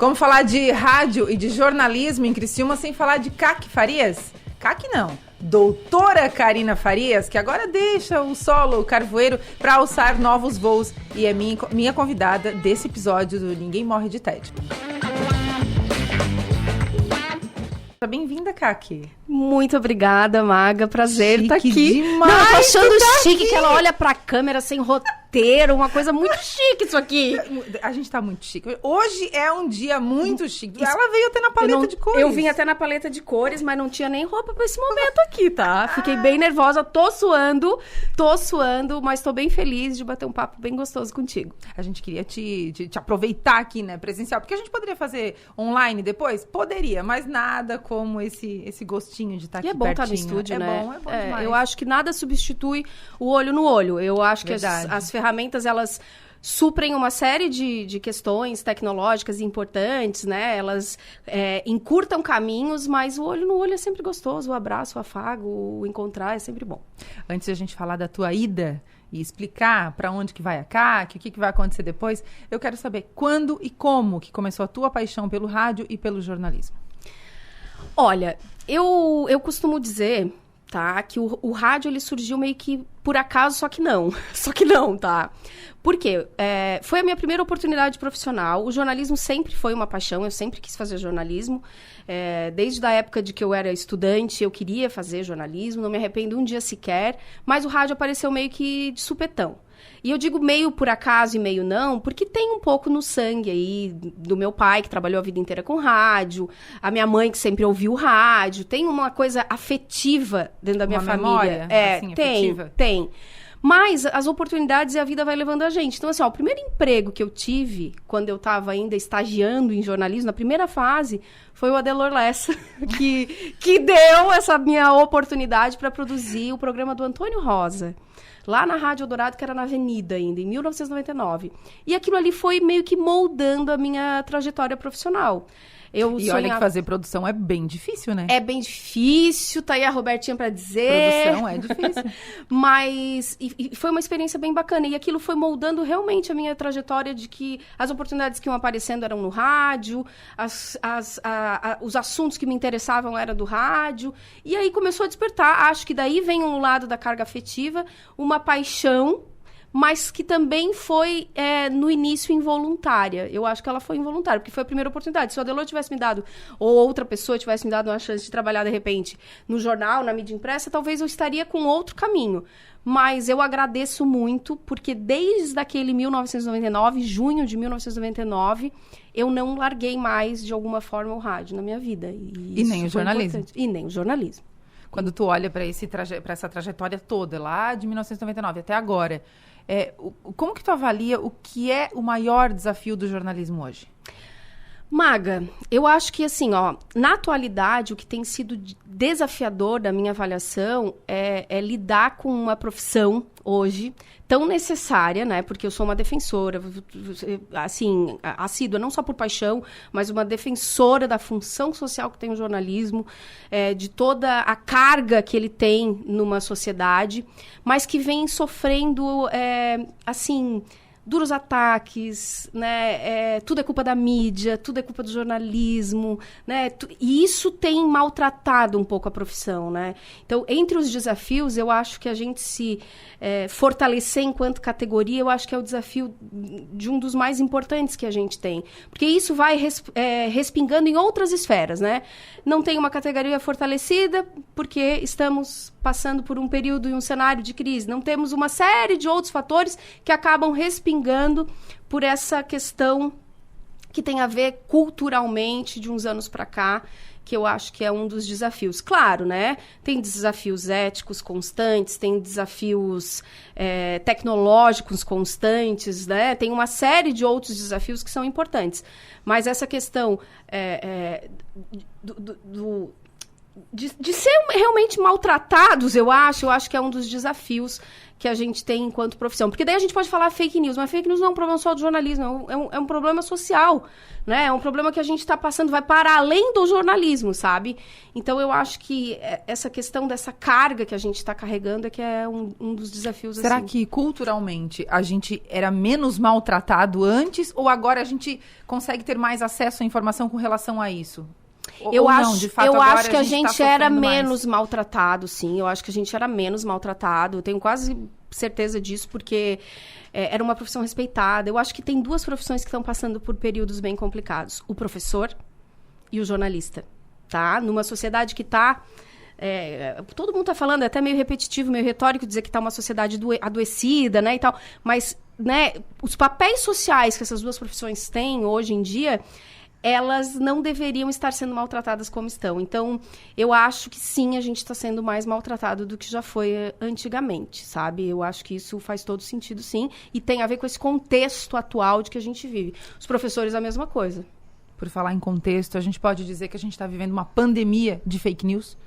Como falar de rádio e de jornalismo em Criciúma sem falar de Caque Farias? Caque não, doutora Karina Farias, que agora deixa o solo carvoeiro para alçar novos voos e é minha convidada desse episódio do Ninguém Morre de Tédio. Bem-vinda, Caque. Muito obrigada, Maga. Prazer estar aqui. Demais, não, eu tô achando chique que ela olha pra câmera sem roteiro, uma coisa muito chique isso aqui. A gente tá muito chique. Hoje é um dia muito chique. Ela veio até na paleta de cores. Eu vim até na paleta de cores, mas não tinha nem roupa pra esse momento aqui, tá? Fiquei bem nervosa, tô suando, mas tô bem feliz de bater um papo bem gostoso contigo. A gente queria te aproveitar aqui, né, presencial, porque a gente poderia fazer online depois? Poderia, mas nada como esse gostinho de estar aqui é bom pertinho. Estar no estúdio, né? É bom demais. Eu acho que nada substitui o olho no olho. Eu acho que as ferramentas, elas suprem uma série de questões tecnológicas importantes, né? Elas encurtam caminhos, mas o olho no olho é sempre gostoso. O abraço, o afago, o encontrar é sempre bom. Antes de a gente falar da tua ida e explicar para onde que vai a CAC, o que vai acontecer depois, eu quero saber quando e como que começou a tua paixão pelo rádio e pelo jornalismo. Olha, eu costumo dizer, tá, que o rádio ele surgiu meio que por acaso, só que não, tá? Por quê? Foi a minha primeira oportunidade profissional, o jornalismo sempre foi uma paixão, eu sempre quis fazer jornalismo, desde a época de que eu era estudante, eu queria fazer jornalismo, não me arrependo um dia sequer, mas o rádio apareceu meio que de supetão. E eu digo meio por acaso e meio não, porque tem um pouco no sangue aí do meu pai, que trabalhou a vida inteira com rádio, a minha mãe, que sempre ouviu rádio, tem uma coisa afetiva dentro da minha família. Memória, assim, afetiva? Tem. Mas as oportunidades e a vida vai levando a gente. Então, assim, o primeiro emprego que eu tive, quando eu estava ainda estagiando em jornalismo, na primeira fase, foi o Adelor Lessa, que deu essa minha oportunidade para produzir o programa do Antônio Rosa, lá na Rádio Eldorado, que era na Avenida ainda, em 1999. E aquilo ali foi meio que moldando a minha trajetória profissional. Olha que fazer produção é bem difícil, né? É bem difícil, tá aí a Robertinha pra dizer. Produção é difícil. Mas e foi uma experiência bem bacana. E aquilo foi moldando realmente a minha trajetória de que as oportunidades que iam aparecendo eram no rádio, os assuntos que me interessavam eram do rádio. E aí começou a despertar. Acho que daí vem um lado da carga afetiva, uma paixão, mas que também foi, no início, involuntária. Eu acho que ela foi involuntária, porque foi a primeira oportunidade. Se o Adelor tivesse me dado, ou outra pessoa tivesse me dado uma chance de trabalhar, de repente, no jornal, na mídia impressa, talvez eu estaria com outro caminho. Mas eu agradeço muito, porque desde aquele 1999, junho de 1999, eu não larguei mais, de alguma forma, o rádio na minha vida. E nem o jornalismo. Importante. E nem o jornalismo. Quando tu olha para essa trajetória toda, lá de 1999 até agora, como que tu avalia o que é o maior desafio do jornalismo hoje? Maga, eu acho que, assim, na atualidade, o que tem sido desafiador da minha avaliação é lidar com uma profissão hoje tão necessária, né? Porque eu sou uma defensora, assim, assídua, não só por paixão, mas uma defensora da função social que tem o jornalismo, de toda a carga que ele tem numa sociedade, mas que vem sofrendo, assim, duros ataques, né? Tudo é culpa da mídia, tudo é culpa do jornalismo, né? E isso tem maltratado um pouco a profissão, né? Então, entre os desafios, eu acho que a gente se fortalecer enquanto categoria, eu acho que é o desafio de um dos mais importantes que a gente tem. Porque isso vai respingando em outras esferas, né? Não tem uma categoria fortalecida porque estamos passando por um período e um cenário de crise. Não temos uma série de outros fatores que acabam respingando por essa questão que tem a ver culturalmente de uns anos para cá, que eu acho que é um dos desafios. Claro, né? Tem desafios éticos constantes, tem desafios tecnológicos constantes, né? Tem uma série de outros desafios que são importantes. Mas essa questão de ser realmente maltratados, eu acho que é um dos desafios que a gente tem enquanto profissão. Porque daí a gente pode falar fake news, mas fake news não é um problema só do jornalismo, é um problema social, né? É um problema que a gente está passando, vai para além do jornalismo, sabe? Então, eu acho que essa questão dessa carga que a gente está carregando é que é um dos desafios. Será assim. que, culturalmente, a gente era menos maltratado antes, ou agora a gente consegue ter mais acesso à informação com relação a isso? Eu acho que a gente era menos maltratado, sim. Eu acho que a gente era menos maltratado. Eu tenho quase certeza disso, porque era uma profissão respeitada. Eu acho que tem duas profissões que estão passando por períodos bem complicados. O professor e o jornalista, tá? Numa sociedade que está... todo mundo está falando, é até meio repetitivo, meio retórico dizer que está uma sociedade adoecida, né, e tal. Mas, né, os papéis sociais que essas duas profissões têm hoje em dia... elas não deveriam estar sendo maltratadas como estão. Então, eu acho que sim, a gente está sendo mais maltratado do que já foi antigamente, sabe? Eu acho que isso faz todo sentido, sim, e tem a ver com esse contexto atual de que a gente vive. Os professores, a mesma coisa. Por falar em contexto, a gente pode dizer que a gente está vivendo uma pandemia de fake news?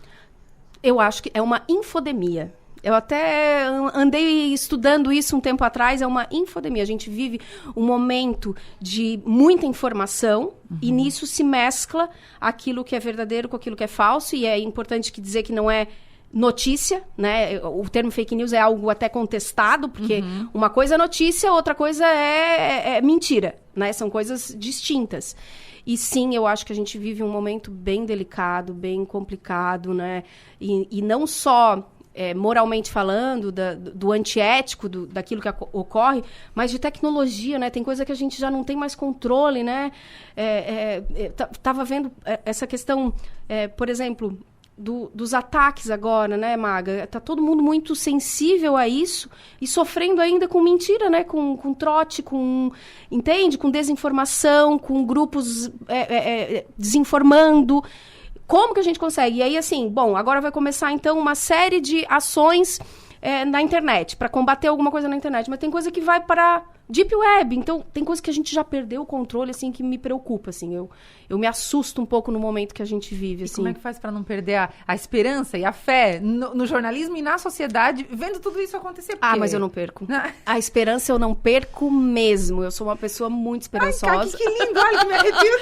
Eu acho que é uma infodemia. Eu até andei estudando isso um tempo atrás, é uma infodemia. A gente vive um momento de muita informação e nisso se mescla aquilo que é verdadeiro com aquilo que é falso. E é importante dizer que não é notícia, né? O termo fake news é algo até contestado, porque uma coisa é notícia, outra coisa é mentira, né? São coisas distintas. E sim, eu acho que a gente vive um momento bem delicado, bem complicado, né? E não só... moralmente falando, do antiético, daquilo que ocorre, mas de tecnologia, né? Tem coisa que a gente já não tem mais controle, né? Tava vendo essa questão, por exemplo, dos ataques agora, né, Maga? Tá todo mundo muito sensível a isso e sofrendo ainda com mentira, né? Com trote, entende? Com desinformação, com grupos desinformando. Como que a gente consegue? E aí, assim, bom, agora vai começar, então, uma série de ações na internet, para combater alguma coisa na internet. Mas tem coisa que vai para Deep Web. Então, tem coisa que a gente já perdeu o controle, assim, que me preocupa, assim. Eu me assusto um pouco no momento que a gente vive, assim. E como é que faz para não perder a esperança e a fé no jornalismo e na sociedade, vendo tudo isso acontecer? Ah, mas eu não perco. A esperança eu não perco mesmo. Eu sou uma pessoa muito esperançosa. Ai, que lindo! Olha que me arrepio.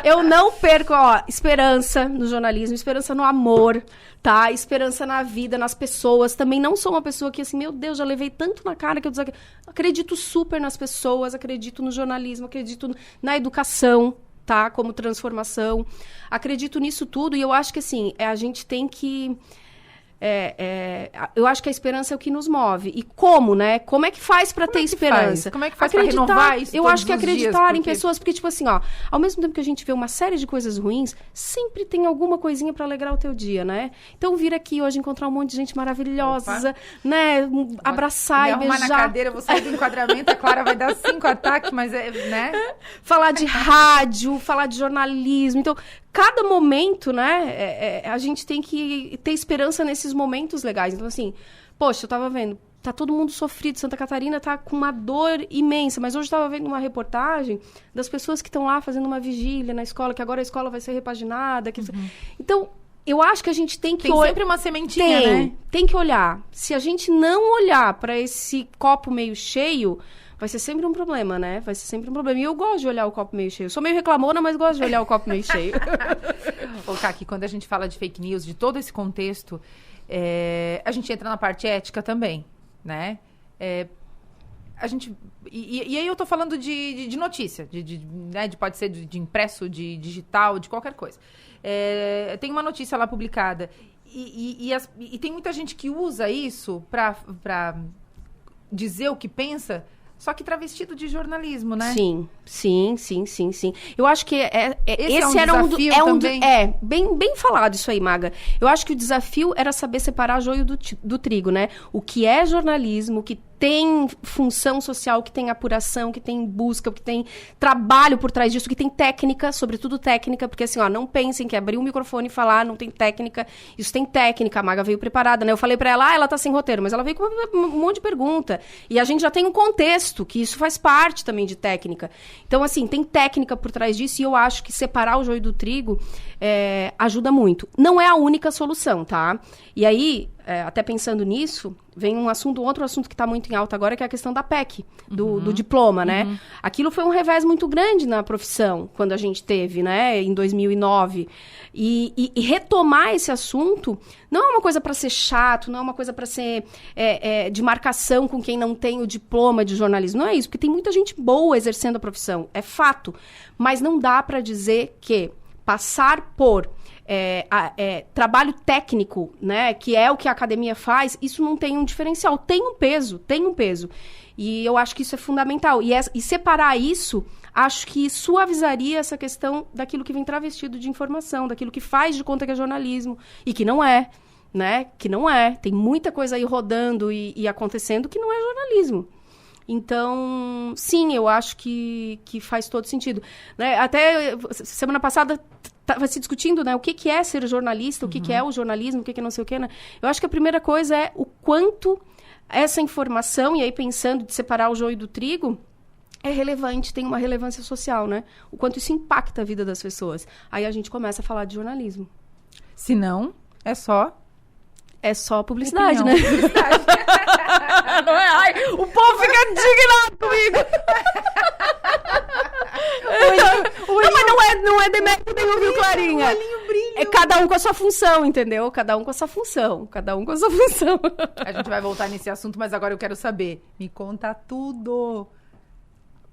Eu não perco, esperança no jornalismo, esperança no amor, tá? Esperança na vida, nas pessoas. Também não sou uma pessoa que, assim, meu Deus, já levei tanto na cara que eu acredito super nas pessoas, acredito no jornalismo, acredito na educação, tá? Como transformação. Acredito nisso tudo e eu acho que, assim, a gente tem que... eu acho que a esperança é o que nos move. E como, né? Como é que faz para ter esperança? Como é que faz para renovar isso? Eu acho que acreditar em pessoas, porque, tipo assim, ao mesmo tempo que a gente vê uma série de coisas ruins, sempre tem alguma coisinha para alegrar o teu dia, né? Então, vir aqui hoje, encontrar um monte de gente maravilhosa, né? Abraçar e beijar. Na cadeira, vou sair do enquadramento, a Clara vai dar 5 ataques, mas, né? Falar de rádio, falar de jornalismo. Então, cada momento, né, a gente tem que ter esperança nesses momentos legais. Então, assim, poxa, eu tava vendo, tá todo mundo sofrido, Santa Catarina tá com uma dor imensa, mas hoje eu tava vendo uma reportagem das pessoas que estão lá fazendo uma vigília na escola, que agora a escola vai ser repaginada. Então, eu acho que a gente tem que... Tem sempre uma sementinha, né? Tem que olhar. Se a gente não olhar para esse copo meio cheio... vai ser sempre um problema, né? Vai ser sempre um problema. E eu gosto de olhar o copo meio cheio. Eu sou meio reclamona, mas gosto de olhar o copo meio cheio. Ô, Kaki, quando a gente fala de fake news, de todo esse contexto, a gente entra na parte ética também, né? A gente... E aí eu tô falando de notícia, né? Pode ser de impresso, de digital, de qualquer coisa. Tem uma notícia lá publicada. E tem muita gente que usa isso pra dizer o que pensa... Só que travestido de jornalismo, né? Sim. Eu acho que esse era um desafio também. Bem falado isso aí, Maga. Eu acho que o desafio era saber separar joio do trigo, né? O que é jornalismo, o que tem função social, que tem apuração, que tem busca, que tem trabalho por trás disso, que tem técnica, sobretudo técnica, porque assim, ó, não pensem que abrir um microfone e falar não tem técnica, isso tem técnica, a Maga veio preparada, né? Eu falei pra ela, ela tá sem roteiro, mas ela veio com um monte de pergunta, e a gente já tem um contexto, que isso faz parte também de técnica. Então, assim, tem técnica por trás disso, e eu acho que separar o joio do trigo ajuda muito. Não é a única solução, tá? E aí, até pensando nisso, vem outro assunto que está muito em alta agora, que é a questão da PEC, do diploma, né? Aquilo foi um revés muito grande na profissão, quando a gente teve, né, em 2009. E retomar esse assunto não é uma coisa para ser chato, não é uma coisa para ser de marcação com quem não tem o diploma de jornalismo. Não é isso, porque tem muita gente boa exercendo a profissão, é fato. Mas não dá para dizer que passar por trabalho técnico, né, que é o que a academia faz, isso não tem um diferencial. Tem um peso. E eu acho que isso é fundamental. E separar isso, acho que suavizaria essa questão daquilo que vem travestido de informação, daquilo que faz de conta que é jornalismo, e que não é, né? Que não é. Tem muita coisa aí rodando e acontecendo que não é jornalismo. Então, sim, eu acho que faz todo sentido. Né? Até semana passada estava se discutindo, né, o que é ser jornalista, o que é o jornalismo, o que é não sei o que, né? Eu acho que a primeira coisa é o quanto essa informação, e aí pensando de separar o joio do trigo, é relevante, tem uma relevância social, né? O quanto isso impacta a vida das pessoas. Aí a gente começa a falar de jornalismo. Se não, é só publicidade, opinião. né? Publicidade. Não é? Ai, o povo fica indignado comigo. Não é demérito nenhum, viu, Clarinha? É cada um com a sua função, entendeu? Cada um com a sua função. A gente vai voltar nesse assunto, mas agora eu quero saber. Me conta tudo.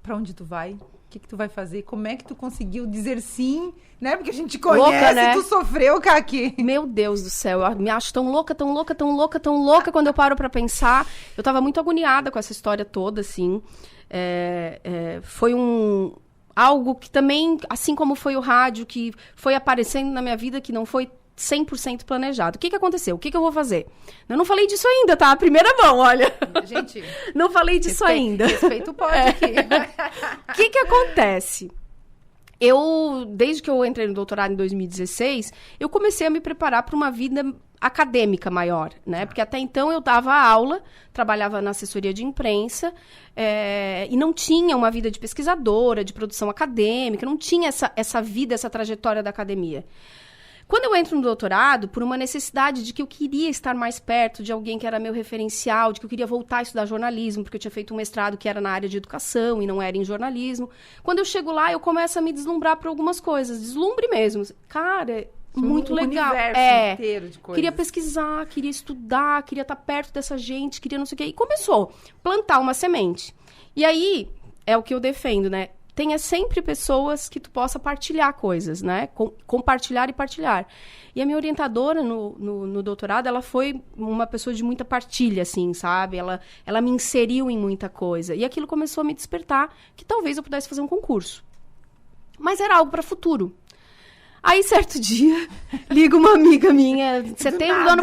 Pra onde tu vai? O que tu vai fazer? Como é que tu conseguiu dizer sim? Né? Porque a gente conhece, louca, né? Tu sofreu, Kaki. Meu Deus do céu, eu me acho tão louca quando eu paro pra pensar. Eu tava muito agoniada com essa história toda, assim. Foi algo que também, assim como foi o rádio, que foi aparecendo na minha vida, que não foi 100% planejado. O que aconteceu? O que eu vou fazer? Eu não falei disso ainda, tá? Primeira mão, olha. Gente, não falei disso ainda. Respeito pode aqui. O que acontece? Desde que eu entrei no doutorado em 2016, eu comecei a me preparar para uma vida acadêmica maior, né? Porque até então eu dava aula, trabalhava na assessoria de imprensa, e não tinha uma vida de pesquisadora, de produção acadêmica, não tinha essa vida, essa trajetória da academia. Quando eu entro no doutorado, por uma necessidade de que eu queria estar mais perto de alguém que era meu referencial, de que eu queria voltar a estudar jornalismo, porque eu tinha feito um mestrado que era na área de educação e não era em jornalismo. Quando eu chego lá, eu começo a me deslumbrar por algumas coisas. Deslumbre mesmo. Cara, muito legal. Universo inteiro de coisas. Queria pesquisar, queria estudar, queria estar perto dessa gente, queria não sei o quê. E começou a plantar uma semente. E aí, é o que eu defendo, né? Tenha sempre pessoas que tu possa partilhar coisas, né? Compartilhar e partilhar. E a minha orientadora no doutorado, ela foi uma pessoa de muita partilha, assim, sabe? Ela me inseriu em muita coisa. E aquilo começou a me despertar que talvez eu pudesse fazer um concurso. Mas era algo para futuro. Aí, certo dia, liga uma amiga minha, setembro do ano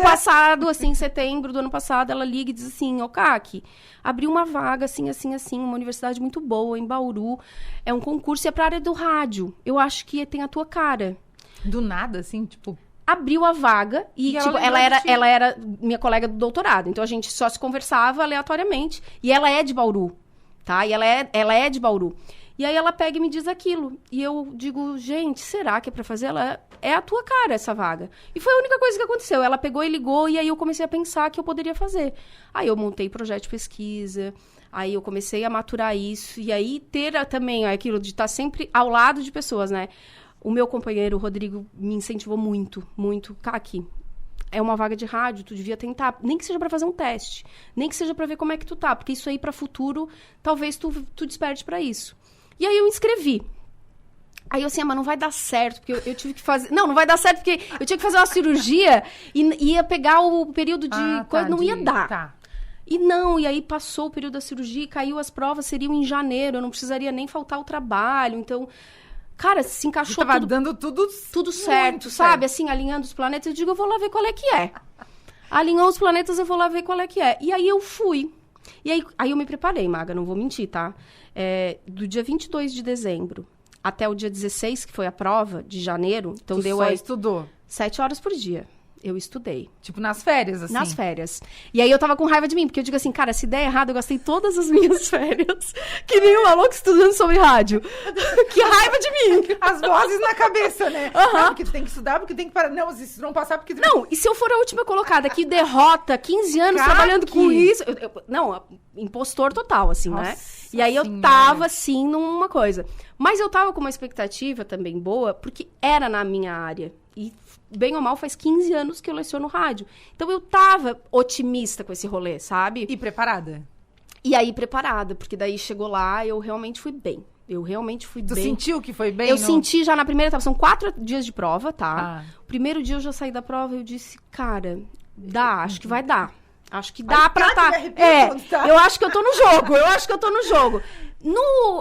passado, ela liga e diz assim, Kaki, abriu uma vaga, assim, uma universidade muito boa, em Bauru, é um concurso e é pra área do rádio, eu acho que tem a tua cara. Do nada, assim, tipo... Abriu a vaga e tipo, ela era minha colega do doutorado, então a gente só se conversava aleatoriamente, e ela é de Bauru, tá? E ela é de Bauru. E aí ela pega e me diz aquilo. E eu digo, gente, será que é pra fazer? Ela é a tua cara, essa vaga. E foi a única coisa que aconteceu. Ela pegou e ligou, e aí eu comecei a pensar que eu poderia fazer. Aí eu montei projeto de pesquisa, aí eu comecei a maturar isso. E aí ter também aquilo de estar sempre ao lado de pessoas, né? O meu companheiro, o Rodrigo, me incentivou muito, muito. Kaki, é uma vaga de rádio, tu devia tentar, nem que seja pra fazer um teste, nem que seja pra ver como é que tu tá, porque isso aí pra futuro, talvez tu desperte pra isso. E aí eu inscrevi. Aí eu assim, mas não vai dar certo, porque eu tive que fazer... Não vai dar certo, porque eu tinha que fazer uma cirurgia e ia pegar o período de... não ia dar. Tá. E aí passou o período da cirurgia, caiu as provas, seriam em janeiro, eu não precisaria nem faltar o trabalho, então... Cara, se encaixou tava dando tudo certo, sabe? Assim, alinhando os planetas, eu digo, eu vou lá ver qual é que é. Alinhou os planetas, eu vou lá ver qual é que é. E aí eu fui. E aí eu me preparei, Maga, não vou mentir, tá? Do dia 22 de dezembro até o dia 16, que foi a prova, de janeiro. Então Tu só estudou? 7 horas por dia. Eu estudei. Tipo, nas férias, assim? Nas férias. E aí eu tava com raiva de mim, porque eu digo assim, cara, se der errado, eu gastei todas as minhas férias. Que nem um maluco estudando sobre rádio. Que raiva de mim! As vozes na cabeça, né? Aham. Não, porque tu tem que estudar, porque tem que parar. Não, se não passar, porque... Não, e se eu for a última colocada, que derrota, 15 anos Caqui. trabalhando com isso... Não, impostor total, assim, né? Nossa E aí eu Senhora. tava, assim, numa coisa. Mas eu tava com uma expectativa também boa, porque era na minha área. E, bem ou mal, faz 15 anos que eu leciono rádio. Então, eu tava otimista com esse rolê, sabe? E preparada? E aí, preparada, porque daí chegou lá, eu realmente fui bem. Eu realmente fui Tu bem. sentiu que foi bem? Eu senti já na primeira etapa. São 4 dias de prova, tá? Ah. O primeiro dia eu já saí da prova e eu disse, cara, acho que vai dar. Acho que dá pra tá. Eu acho que eu tô no jogo.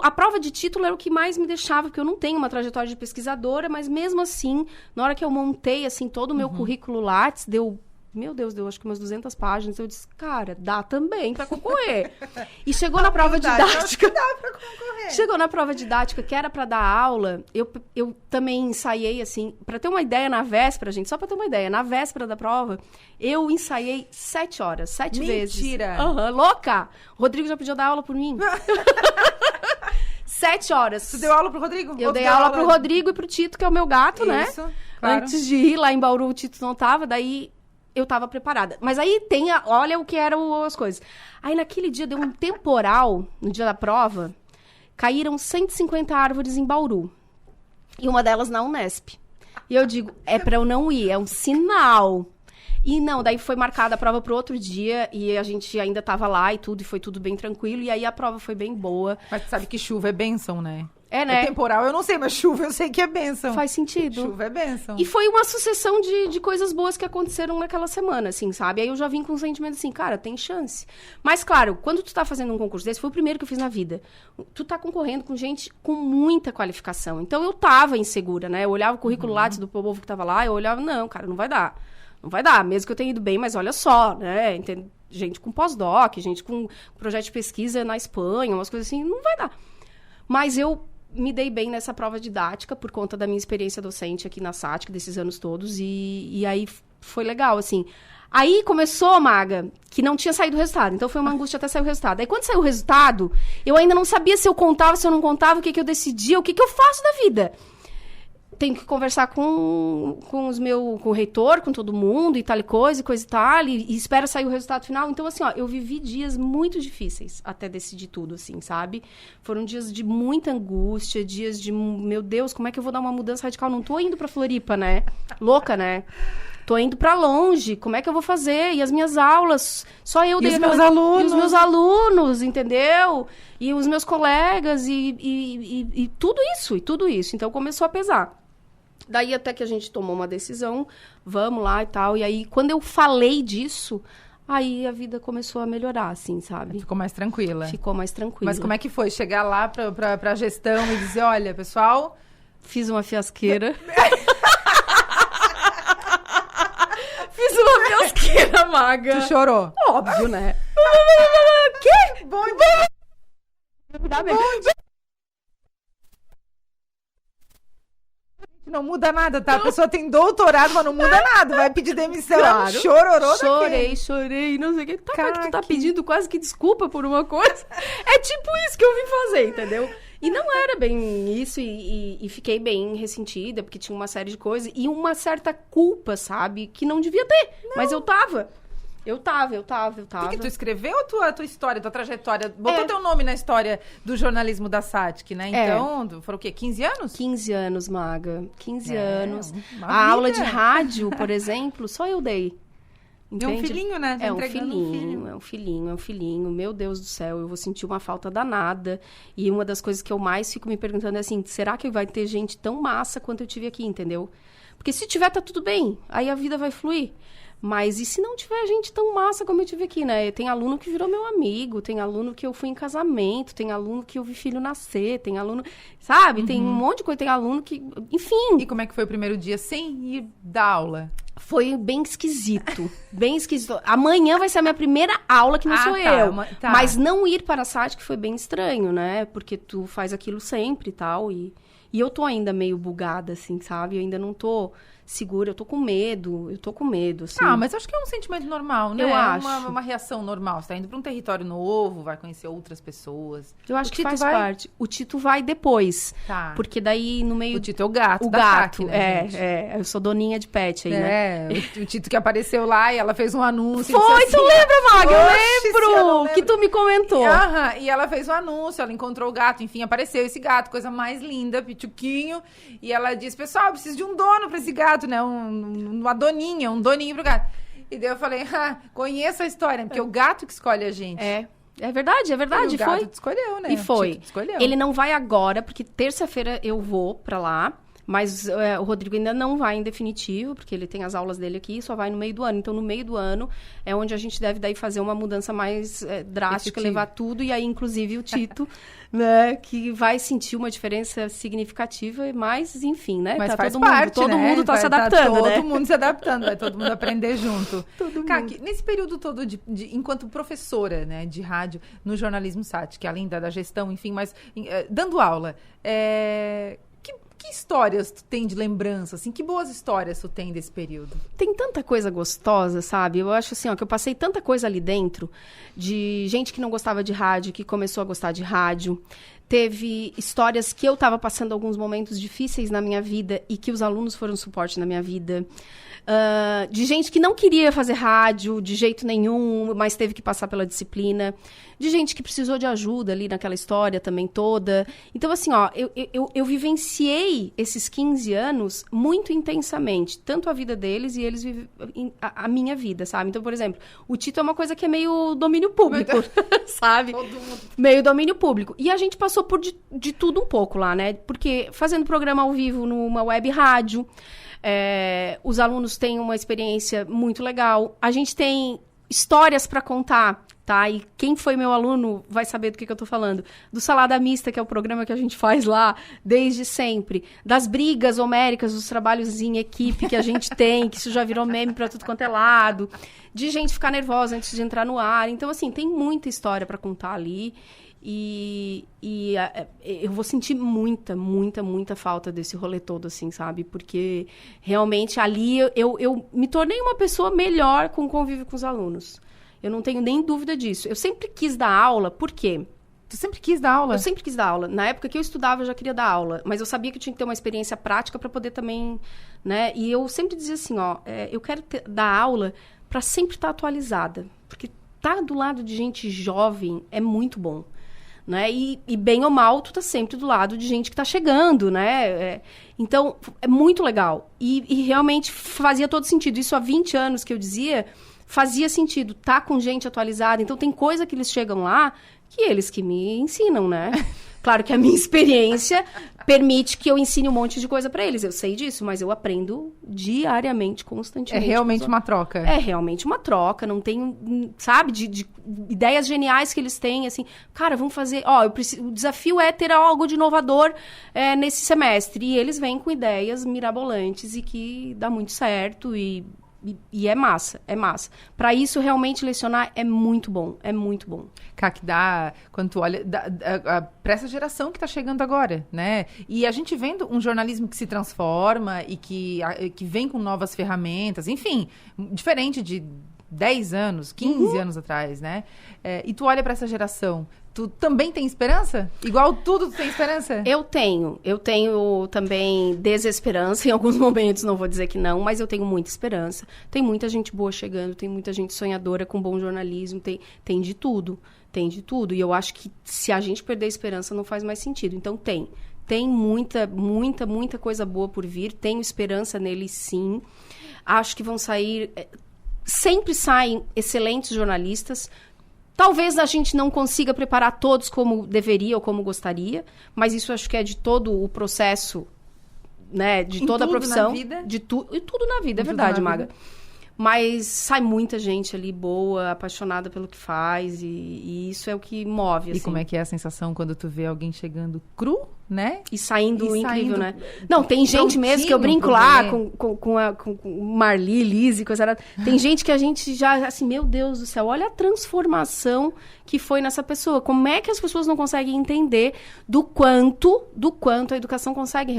A prova de título era o que mais me deixava, porque eu não tenho uma trajetória de pesquisadora, mas mesmo assim, na hora que eu montei, assim, todo o meu currículo Lattes, deu acho que umas 200 páginas, eu disse, cara, dá também pra concorrer. E chegou na prova didática. Dá pra concorrer. Chegou na prova didática, que era pra dar aula, eu também ensaiei, assim, pra ter uma ideia na véspera, gente, só pra ter uma ideia, na véspera da prova, eu ensaiei 7 horas, 7 vezes. Mentira! Louca! O Rodrigo já podia dar aula por mim. 7 horas. Tu deu aula pro Rodrigo? Eu dei aula pro Rodrigo e pro Tito, que é o meu gato, né? Isso, claro. Antes de ir lá em Bauru, o Tito não tava, daí eu tava preparada. Mas aí olha o que eram as coisas. Aí naquele dia deu um temporal, no dia da prova, caíram 150 árvores em Bauru. E uma delas na Unesp. E eu digo, é pra eu não ir, é um sinal. E não, daí foi marcada a prova pro outro dia, e a gente ainda tava lá e tudo, e foi tudo bem tranquilo, e aí a prova foi bem boa. Mas tu sabe que chuva é bênção, né? É, né? É temporal, eu não sei, mas chuva eu sei que é bênção. Faz sentido. Chuva é bênção. E foi uma sucessão de coisas boas que aconteceram naquela semana, assim, sabe? Aí eu já vim com um sentimento assim, cara, tem chance. Mas, claro, quando tu tá fazendo um concurso desse, foi o primeiro que eu fiz na vida. Tu tá concorrendo com gente com muita qualificação. Então, eu tava insegura, né? Eu olhava o currículo Lattes do povo que tava lá, eu olhava, não, cara, não vai dar. Não vai dar, mesmo que eu tenha ido bem, mas olha só, né? Gente com pós-doc, gente com projeto de pesquisa na Espanha, umas coisas assim, não vai dar. Mas eu me dei bem nessa prova didática por conta da minha experiência docente aqui na SATIC, desses anos todos, e aí foi legal, assim. Aí começou, Maga, que não tinha saído o resultado, então foi uma angústia até sair o resultado. Aí quando saiu o resultado, eu ainda não sabia se eu contava, se eu não contava, o que eu decidia, o que eu faço da vida. Tenho que conversar com o reitor, com todo mundo, e tal e coisa e tal, e espera sair o resultado final. Então, assim, ó, eu vivi dias muito difíceis até decidir tudo, assim, sabe? Foram dias de muita angústia, dias de, meu Deus, como é que eu vou dar uma mudança radical? Não tô indo pra Floripa, né? Louca, né? Tô indo pra longe, como é que eu vou fazer? E as minhas aulas, só eu dei... E os meus alunos? E os meus alunos, entendeu? E os meus colegas, e tudo isso. Então, começou a pesar. Daí até que a gente tomou uma decisão, vamos lá e tal. E aí, quando eu falei disso, aí a vida começou a melhorar, assim, sabe? Ficou mais tranquila. Ficou mais tranquila. Mas como é que foi? Chegar lá pra gestão e dizer, olha, pessoal... Fiz uma fiasqueira. Fiz uma fiasqueira, Maga. Tu chorou? Óbvio, né? Que? Bom dia! Não muda nada, tá? A pessoa tem doutorado, mas não muda nada. Vai pedir demissão. Claro. Chororô Chorei, não sei o que. Tá, mas tu tá pedindo quase que desculpa por uma coisa. É tipo isso que eu vim fazer, entendeu? E não era bem isso, e fiquei bem ressentida, porque tinha uma série de coisas, e uma certa culpa, sabe? Que não devia ter, mas eu tava. Porque tu escreveu a tua história, tua trajetória, botou teu nome na história do jornalismo da SATIC, né? Então, foram o quê? 15 anos? 15 anos, Maga. 15 anos. A aula de rádio, por exemplo, só eu dei. Entende? É um filhinho, né? É um filhinho. Meu Deus do céu, eu vou sentir uma falta danada. E uma das coisas que eu mais fico me perguntando é assim, será que vai ter gente tão massa quanto eu tive aqui, entendeu? Porque se tiver, tá tudo bem. Aí a vida vai fluir. Mas e se não tiver gente tão massa como eu tive aqui, né? Tem aluno que virou meu amigo, tem aluno que eu fui em casamento, tem aluno que eu vi filho nascer, tem aluno, sabe? Tem um monte de coisa, tem aluno que... Enfim. E como é que foi o primeiro dia sem ir dar aula? Foi bem esquisito, bem esquisito. Amanhã vai ser a minha primeira aula, que não sou eu. Tá. Mas não ir para a SATIC foi bem estranho, né? Porque tu faz aquilo sempre e tal. E eu tô ainda meio bugada, assim, sabe? Eu ainda não tô segura, eu tô com medo, assim. Mas acho que é um sentimento normal, né? Eu acho. Uma reação normal. Você tá indo pra um território novo, vai conhecer outras pessoas. Eu acho que faz parte. O Tito vai depois. Tá. Porque daí no meio... O Tito é o gato o da gato, SATIC, né, gente? eu sou doninha de pet aí, né? O Tito que apareceu lá e ela fez um anúncio. Foi, tu lembra, Maga? Eu lembro que tu me comentou. E ela fez um anúncio, ela encontrou o gato, enfim, apareceu esse gato, coisa mais linda, pituquinho. E ela disse, pessoal, eu preciso de um dono pra esse gato, né? Uma doninha, um doninho pro gato. E daí eu falei, conheço a história, porque é o gato que escolhe a gente. É verdade, E o gato te escolheu, né? E foi. Te escolheu. Ele não vai agora, porque terça-feira eu vou pra lá. Mas o Rodrigo ainda não vai em definitivo, porque ele tem as aulas dele aqui e só vai no meio do ano. Então, no meio do ano é onde a gente deve daí fazer uma mudança mais drástica, levar tudo. E aí, inclusive, o Tito, né, que vai sentir uma diferença significativa. Mas, enfim, né? Mas tá faz todo parte, mundo né? se adaptando, todo né? Todo mundo se adaptando, vai todo mundo aprender junto. Mundo. Nesse período todo, enquanto professora, né, de rádio, no jornalismo SATIC, além da gestão, enfim, mas dando aula, que histórias tu tem de lembrança, assim? Que boas histórias tu tem desse período? Tem tanta coisa gostosa, sabe? Eu acho assim, que eu passei tanta coisa ali dentro, de gente que não gostava de rádio, que começou a gostar de rádio. Teve histórias que eu estava passando alguns momentos difíceis na minha vida e que os alunos foram suporte na minha vida. De gente que não queria fazer rádio de jeito nenhum, mas teve que passar pela disciplina. De gente que precisou de ajuda ali naquela história também toda. Então, assim, eu vivenciei esses 15 anos muito intensamente. Tanto a vida deles e eles a minha vida, sabe? Então, por exemplo, o Tito é uma coisa que é meio domínio público, sabe? Meio domínio público. E a gente passou por de tudo um pouco lá, né? Porque fazendo programa ao vivo numa web rádio, os alunos têm uma experiência muito legal. A gente tem histórias para contar, tá? E quem foi meu aluno vai saber do que eu tô falando. Do Salada Mista, que é o programa que a gente faz lá desde sempre. Das brigas homéricas, dos trabalhos em equipe que a gente tem, que isso já virou meme para tudo quanto é lado. De gente ficar nervosa antes de entrar no ar. Então, assim, tem muita história para contar ali. E eu vou sentir muita, muita, muita falta desse rolê todo, assim, sabe? Porque realmente ali eu me tornei uma pessoa melhor com o convívio com os alunos. Eu não tenho nem dúvida disso. Eu sempre quis dar aula, por quê? Tu sempre quis dar aula? Eu sempre quis dar aula. Na época que eu estudava, eu já queria dar aula. Mas eu sabia que eu tinha que ter uma experiência prática para poder também, né? E eu sempre dizia assim, eu quero dar aula para sempre estar atualizada. Porque estar do lado de gente jovem é muito bom. Né? E bem ou mal, tu tá sempre do lado de gente que tá chegando, né? Então, é muito legal. E realmente fazia todo sentido. Isso há 20 anos que eu dizia, fazia sentido. Tá com gente atualizada. Então, tem coisa que eles chegam lá que eles que me ensinam, né? Claro que a minha experiência permite que eu ensine um monte de coisa para eles. Eu sei disso, mas eu aprendo diariamente, constantemente. É realmente uma troca. É realmente uma troca. Não tem, sabe, de ideias geniais que eles têm, assim. Cara, vamos fazer... o desafio é ter algo de inovador nesse semestre. E eles vêm com ideias mirabolantes e que dá muito certo e é massa, é massa. Para isso, realmente, lecionar é muito bom, é muito bom. Que dá, quando tu olha, para essa geração que está chegando agora, né? E a gente vendo um jornalismo que se transforma e que vem com novas ferramentas, enfim, diferente de 10 anos, 15 anos atrás, né? E tu olha para essa geração, tu também tem esperança? Igual tudo tu tem esperança? Eu tenho também desesperança em alguns momentos, não vou dizer que não, mas eu tenho muita esperança. Tem muita gente boa chegando, tem muita gente sonhadora com bom jornalismo, tem de tudo, e eu acho que se a gente perder a esperança não faz mais sentido. Então tem muita, muita, muita coisa boa por vir, tenho esperança neles sim, acho que vão sair... Sempre saem excelentes jornalistas. Talvez a gente não consiga preparar todos como deveria ou como gostaria, mas isso acho que é de todo o processo, né, de toda a profissão. Na vida? E tudo na vida, é verdade, Maga. Mas sai muita gente ali boa, apaixonada pelo que faz, e isso é o que move, assim. E como é que é a sensação quando tu vê alguém chegando cru né? E saindo incrível, saindo né? Não, tem gente mesmo que eu brinco pro lá rolê. com Marli, Liz e coisa errada. Tem gente que a gente já, assim, meu Deus do céu, olha a transformação que foi nessa pessoa. Como é que as pessoas não conseguem entender do quanto a educação consegue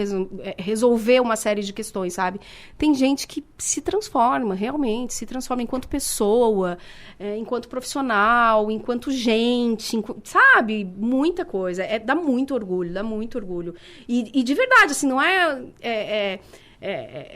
resolver uma série de questões, sabe? Tem gente que se transforma, realmente, se transforma enquanto pessoa, enquanto profissional, enquanto gente, sabe? Muita coisa. Dá muito orgulho, dá muito orgulho. E de verdade, assim, não é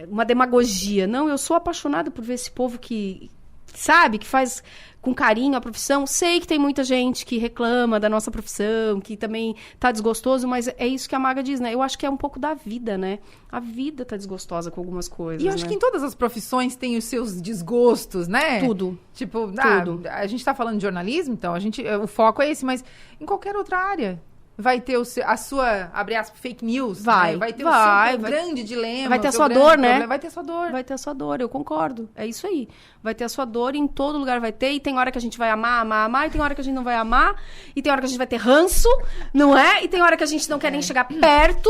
uma demagogia. Não, eu sou apaixonada por ver esse povo que, sabe, que faz com carinho a profissão. Sei que tem muita gente que reclama da nossa profissão, que também tá desgostoso, mas é isso que a Maga diz, né? Eu acho que é um pouco da vida, né? A vida tá desgostosa com algumas coisas, E eu acho que em todas as profissões tem os seus desgostos, né? Tudo. Tipo, Tudo. A gente tá falando de jornalismo, então o foco é esse, mas em qualquer outra área vai ter a sua, abre aspas, fake news. Vai, né? Vai ter vai, o seu grande dilema. vai ter o a seu sua grande dor, né? problema. Vai ter a sua dor. Vai ter a sua dor, eu concordo. É isso aí. Vai ter a sua dor, em todo lugar vai ter. E tem hora que a gente vai amar. E tem hora que a gente não vai amar. E tem hora que a gente vai ter ranço, não é? E tem hora que a gente não quer nem chegar perto.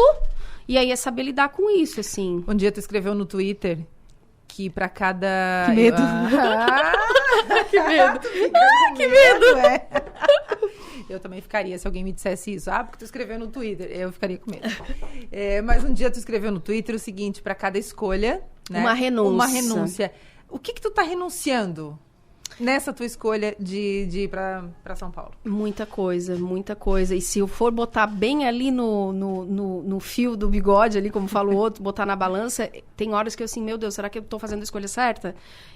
E aí é saber lidar com isso, assim. Um dia tu escreveu no Twitter que pra cada... Que medo. Que medo. Que medo. É. Eu também ficaria se alguém me dissesse isso. Porque tu escreveu no Twitter. Eu ficaria com medo. Mas um dia tu escreveu no Twitter o seguinte, pra cada escolha... né? Uma renúncia. O que tu tá renunciando nessa tua escolha de ir pra São Paulo? Muita coisa, muita coisa. E se eu for botar bem ali no fio do bigode, ali, como fala o outro, botar na balança, tem horas que eu assim, meu Deus, será que eu tô fazendo a escolha certa?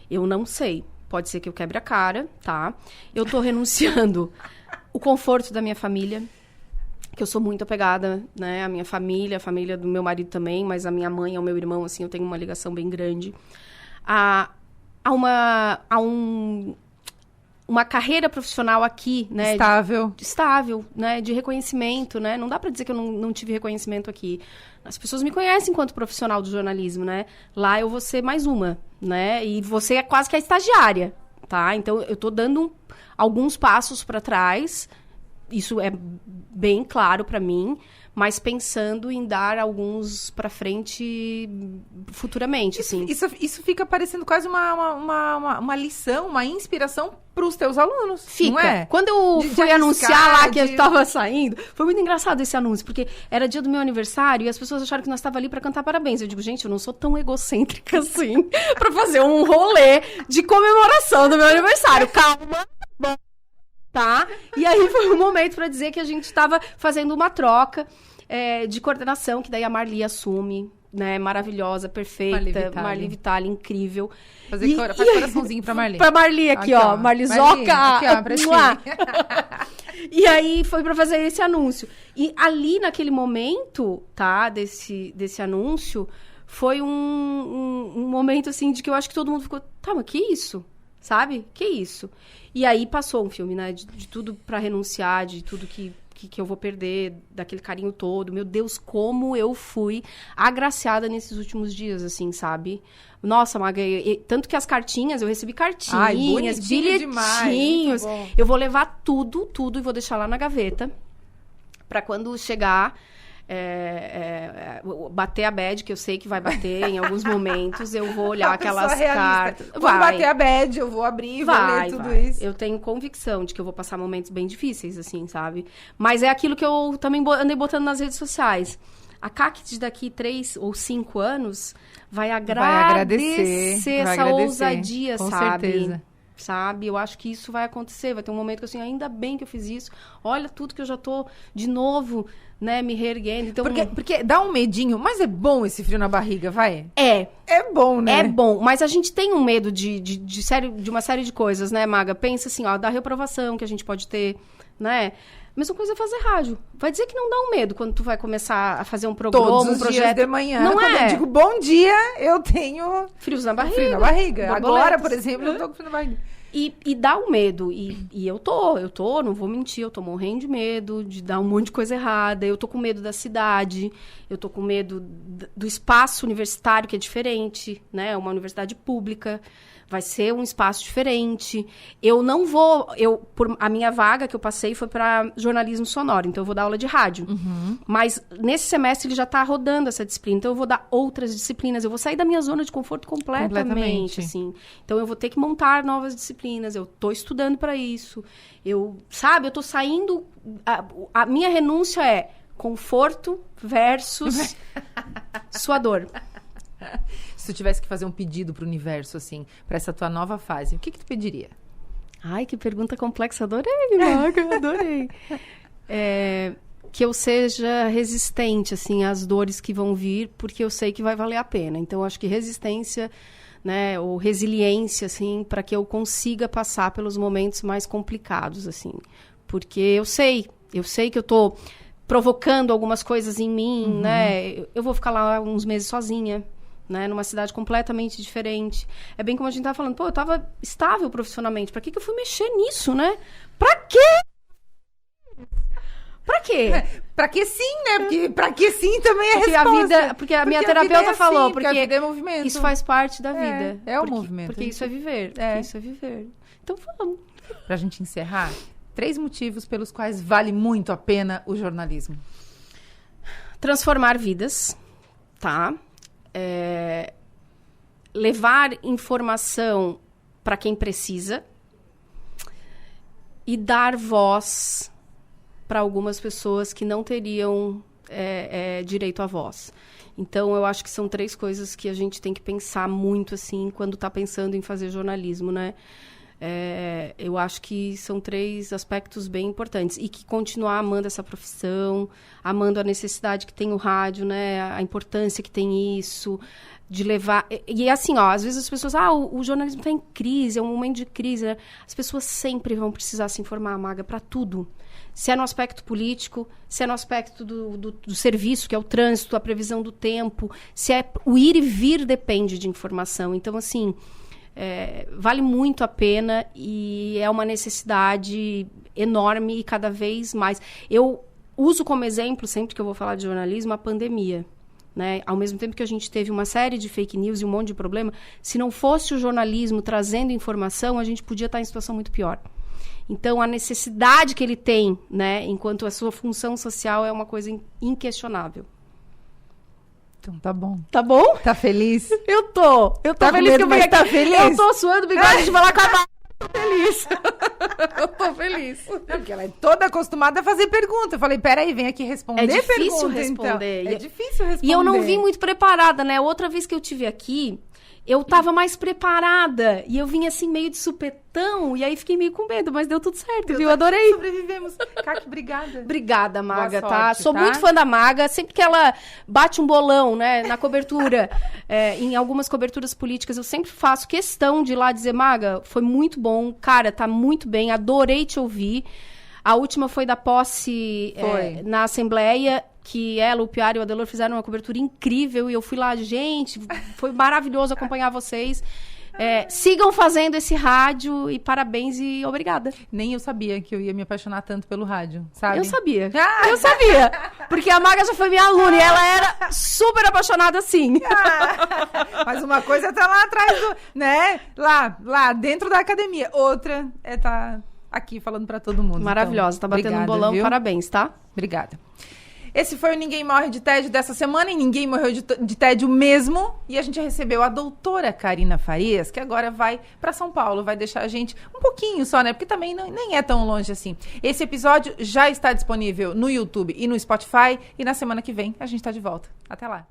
Eu não sei. Pode ser que eu quebre a cara, tá? Eu tô renunciando o conforto da minha família, que eu sou muito apegada, né? A minha família, a família do meu marido também, mas a minha mãe, ao meu irmão, assim, eu tenho uma ligação bem grande. Uma carreira profissional aqui, né? Estável, né? De reconhecimento, né? Não dá pra dizer que eu não tive reconhecimento aqui. As pessoas me conhecem enquanto profissional do jornalismo, né? Lá eu vou ser mais uma, né? E você é quase que a estagiária, tá? Então, eu tô dando alguns passos para trás. Isso é bem claro para mim, mas pensando em dar alguns para frente futuramente, assim. Isso fica parecendo quase uma lição, uma inspiração para os teus alunos, fica. Não é? Quando eu fui anunciar lá que eu estava saindo, foi muito engraçado esse anúncio, porque era dia do meu aniversário e as pessoas acharam que nós estávamos ali para cantar parabéns. Eu digo, gente, eu não sou tão egocêntrica assim para fazer um rolê de comemoração do meu aniversário. Calma, tá? E aí foi um momento para dizer que a gente estava fazendo uma troca de coordenação, que daí a Marli assume, né? Maravilhosa, perfeita. Marli Vitali, incrível. Faz coraçãozinho pra Marli. Pra Marli aqui, ó. Marlizoca. Aqui, ó, pra ti. E aí foi pra fazer esse anúncio. E ali, naquele momento, tá? Desse anúncio, foi um momento, assim, de que eu acho que todo mundo ficou, tá, mas que isso? Sabe? Que isso? E aí passou um filme, né? De tudo pra renunciar, de tudo que eu vou perder, daquele carinho todo. Meu Deus, como eu fui agraciada nesses últimos dias, assim, sabe? Nossa, Maga, tanto que as cartinhas, eu recebi cartinhas, bilhetinhos. Eu vou levar tudo e vou deixar lá na gaveta. Pra quando chegar... bater a bad, que eu sei que vai bater em alguns momentos, eu vou olhar aquelas cartas. Quando bater a bad, eu vou abrir e vou ler tudo isso. Eu tenho convicção de que eu vou passar momentos bem difíceis, assim, sabe? Mas é aquilo que eu também andei botando nas redes sociais. A CAC daqui 3 ou 5 anos vai agradecer essa ousadia, com sabe? Certeza. Sabe? Eu acho que isso vai acontecer. Vai ter um momento que assim, ainda bem que eu fiz isso. Olha tudo que eu já tô de novo, né, me reerguendo. Então, porque dá um medinho, mas é bom esse frio na barriga, vai? É bom, né? É bom, mas a gente tem um medo de uma série de coisas, né, Maga? Pensa assim, ó, da reprovação que a gente pode ter, né? Mesma coisa é fazer rádio. Vai dizer que não dá um medo quando tu vai começar a fazer um programa, todos um projeto. Dias de manhã, não quando eu digo bom dia, eu tenho frios na barriga. Frio na barriga. Agora, por exemplo, eu tô com frio na barriga. E dá um medo. E eu tô, não vou mentir, eu tô morrendo de medo de dar um monte de coisa errada. Eu tô com medo da cidade, eu tô com medo do espaço universitário, que é diferente, né? É uma universidade pública, vai ser um espaço diferente. Eu não vou... a minha vaga que eu passei foi para jornalismo sonoro, então eu vou dar aula de rádio. Mas nesse semestre ele já tá rodando essa disciplina, então eu vou dar outras disciplinas. Eu vou sair da minha zona de conforto completamente. Assim. Então eu vou ter que montar novas disciplinas. Eu tô estudando para isso. Eu tô saindo... A minha renúncia é conforto versus sua dor. Se tu tivesse que fazer um pedido pro universo, assim, pra essa tua nova fase, o que tu pediria? Ai, que pergunta complexa. Adorei, Maga, adorei. Que eu seja resistente, assim, às dores que vão vir, porque eu sei que vai valer a pena. Então, acho que resistência, né, ou resiliência, assim, para que eu consiga passar pelos momentos mais complicados, assim. Porque eu sei que eu tô provocando algumas coisas em mim, né? Eu vou ficar lá uns meses sozinha, né? Numa cidade completamente diferente. É bem como a gente tava falando, eu tava estável profissionalmente, pra que eu fui mexer nisso, né? Pra quê? Pra quê? Pra que sim, né? Porque pra que sim também é resposta. Porque a minha terapeuta falou, assim, porque a vida é movimento. Isso faz parte da vida. É o movimento. Porque isso é viver. Isso é viver. Então vamos. Pra gente encerrar, 3 motivos pelos quais vale muito a pena o jornalismo. Transformar vidas, tá? Levar informação para quem precisa e dar voz para algumas pessoas que não teriam direito à voz. Então, eu acho que são 3 coisas que a gente tem que pensar muito, assim, quando está pensando em fazer jornalismo, né? Eu acho que são 3 aspectos bem importantes. E que continuar amando essa profissão, amando a necessidade que tem o rádio, né? A importância que tem isso, de levar... E assim, às vezes as pessoas... o jornalismo está em crise, é um momento de crise, né? As pessoas sempre vão precisar se informar, Maga, para tudo. Se é no aspecto político, se é no aspecto do serviço, que é o trânsito, a previsão do tempo, se é o ir e vir depende de informação. Então, assim... vale muito a pena e é uma necessidade enorme e cada vez mais. Eu uso como exemplo, sempre que eu vou falar de jornalismo, a pandemia. Né? Ao mesmo tempo que a gente teve uma série de fake news e um monte de problema, se não fosse o jornalismo trazendo informação, a gente podia estar em situação muito pior. Então, a necessidade que ele tem, né, enquanto a sua função social, é uma coisa inquestionável. Então tá bom. Tá bom? Tá feliz? Eu tô tá feliz que eu venho aqui. Tá feliz? Eu tô suando o bigode de falar com a Maga. Tô feliz. Eu tô feliz. Porque ela é toda acostumada a fazer pergunta. Eu falei, peraí, vem aqui responder pergunta. É difícil responder. Então. É difícil responder. E eu não vim muito preparada, né? Outra vez que eu tive aqui, eu tava mais preparada. E eu vim assim, meio de supetão. E aí fiquei meio com medo, mas deu tudo certo, viu? Adorei. Sobrevivemos. Kaki, obrigada. Obrigada, Maga, Boa tá? sorte, Sou tá? muito fã da Maga. Sempre que ela bate um bolão, né, na cobertura, em algumas coberturas políticas, eu sempre faço questão de ir lá dizer, Maga, foi muito bom. Cara, tá muito bem. Adorei te ouvir. A última foi da posse na Assembleia, que ela, o Piara e o Adelor fizeram uma cobertura incrível e eu fui lá, gente, foi maravilhoso acompanhar vocês. Sigam fazendo esse rádio e parabéns e obrigada. Nem eu sabia que eu ia me apaixonar tanto pelo rádio, sabe? Eu sabia. Eu sabia. Porque a Maga já foi minha aluna e ela era super apaixonada assim. Mas uma coisa tá lá atrás, né? Lá dentro da academia. Outra tá aqui falando pra todo mundo. Maravilhosa. Então, tá batendo obrigada, um bolão. viu? Parabéns, tá? Obrigada. Esse foi o Ninguém Morre de Tédio dessa semana e ninguém morreu de tédio mesmo. E a gente recebeu a doutora Karina Farias, que agora vai para São Paulo, vai deixar a gente um pouquinho só, né? Porque também nem é tão longe assim. Esse episódio já está disponível no YouTube e no Spotify. E na semana que vem a gente está de volta. Até lá.